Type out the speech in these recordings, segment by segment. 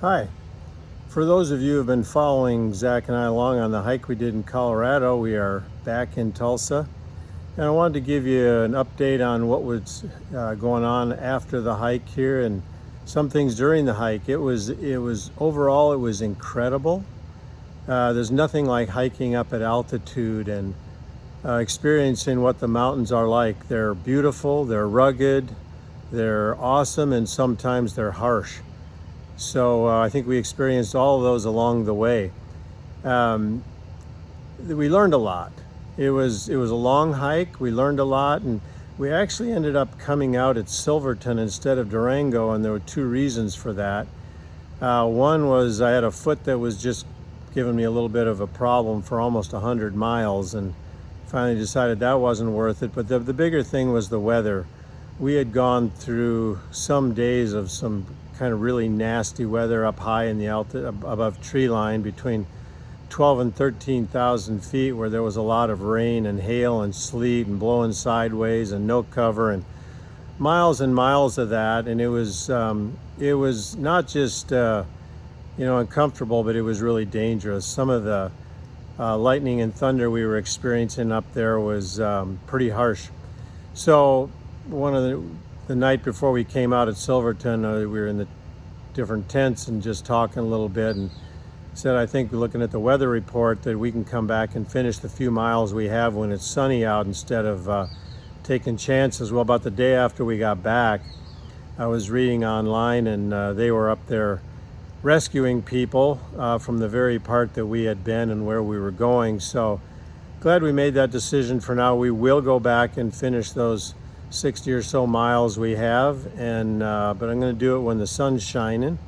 Hi. For those of you who have been following Zach and I along on the hike we did in Colorado, we are back in Tulsa. And I wanted to give you an update on what was going on after the hike here and some things during the hike. Overall, it was incredible. There's nothing like hiking up at altitude and experiencing what the mountains are like. They're beautiful, they're rugged, they're awesome, and sometimes they're harsh. So I think we experienced all of those along the way. Um, we learned a lot. It was a long hike. We learned a lot, and we actually ended up coming out at Silverton instead of Durango, and there were two reasons for that. One was I had a foot that was just giving me a little bit of a problem for almost 100 miles, and finally decided that wasn't worth it. But the bigger thing was the weather. We had gone through some days of some kind of really nasty weather up high in the above tree line between 12 and 13,000 feet, where there was a lot of rain and hail and sleet and blowing sideways and no cover and miles of that. And it was not just uncomfortable, but it was really dangerous. Some of the lightning and thunder we were experiencing up there was pretty harsh. So one of the night before we came out at Silverton, we were in the different tents and just talking a little bit, and said, I think looking at the weather report that we can come back and finish the few miles we have when it's sunny out instead of taking chances. Well, about the day after we got back, I was reading online, and they were up there rescuing people from the very part that we had been and where we were going. So glad we made that decision. For now, we will go back and finish those 60 or so miles we have, and but I'm going to do it when the sun's shining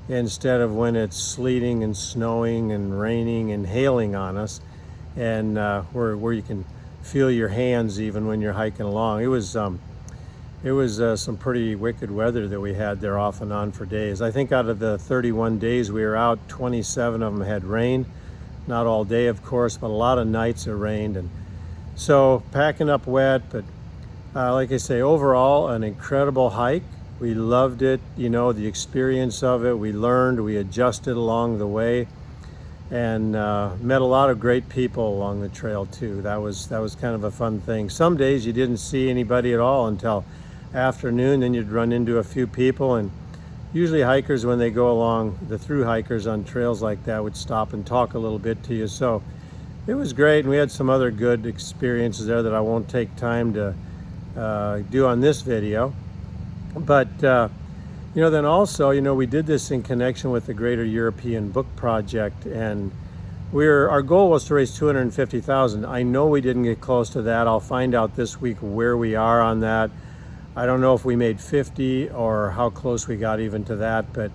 instead of when it's sleeting and snowing and raining and hailing on us, and where you can feel your hands even when you're hiking along. It was some pretty wicked weather that we had there off and on for days. I think out of the 31 days we were out, 27 of them had rain. Not all day, of course, but a lot of nights it rained, and so packing up wet. But like I say, overall, an incredible hike. We loved it, the experience of it. We learned, we adjusted along the way, and met a lot of great people along the trail too. That was kind of a fun thing. Some days you didn't see anybody at all until afternoon, then you'd run into a few people, and usually hikers, when they go along, the through hikers on trails like that, would stop and talk a little bit to you. So it was great, and we had some other good experiences there that I won't take time to do on this video. But then also, we did this in connection with the Greater European Book Project, and our goal was to raise $250,000. I know we didn't get close to that. I'll find out this week where we are on that. I don't know if we made 50 or how close we got even to that, but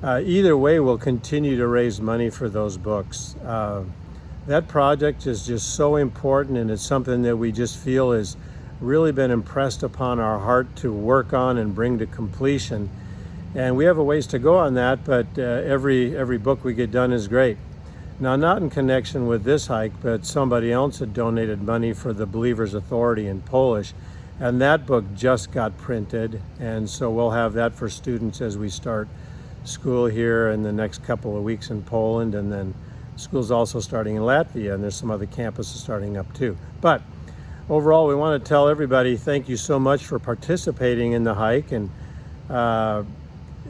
either way, we'll continue to raise money for those books. That project is just so important, and it's something that we just feel has really been impressed upon our heart to work on and bring to completion. And we have a ways to go on that, but every book we get done is great. Now, not in connection with this hike, but somebody else had donated money for the Believer's Authority in Polish, and that book just got printed, and so we'll have that for students as we start school here in the next couple of weeks in Poland, and then school's also starting in Latvia, and there's some other campuses starting up too. But overall, we want to tell everybody thank you so much for participating in the hike, and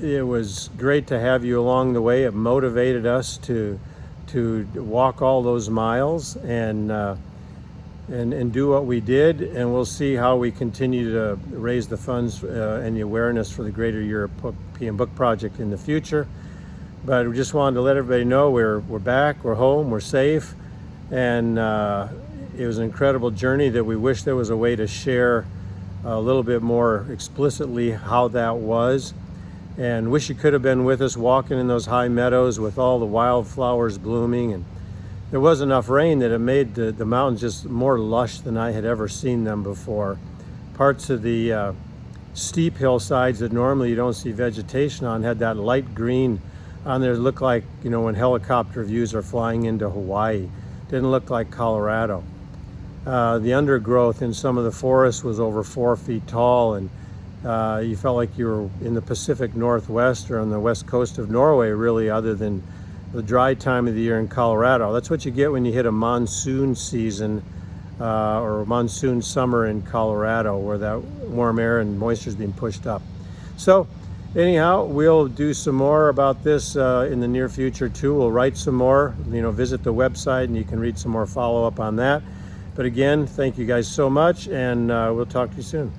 it was great to have you along the way. It motivated us to walk all those miles and do what we did, and we'll see how we continue to raise the funds and the awareness for the Greater European Book Project in the future. But we just wanted to let everybody know we're back, we're home, we're safe, and it was an incredible journey that we wish there was a way to share a little bit more explicitly how that was, and wish you could have been with us walking in those high meadows with all the wildflowers blooming. And there was enough rain that it made the mountains just more lush than I had ever seen them before. Parts of the steep hillsides that normally you don't see vegetation on had that light green on there. It looked like, when helicopter views are flying into Hawaii. Didn't look like Colorado. The undergrowth in some of the forests was over 4 feet tall, and You felt like you were in the Pacific Northwest or on the west coast of Norway, really, other than the dry time of the year in Colorado. That's what you get when you hit a monsoon season or a monsoon summer in Colorado, where that warm air and moisture is being pushed up. So anyhow, we'll do some more about this in the near future too. We'll write some more, visit the website and you can read some more follow-up on that. But again, thank you guys so much, and we'll talk to you soon.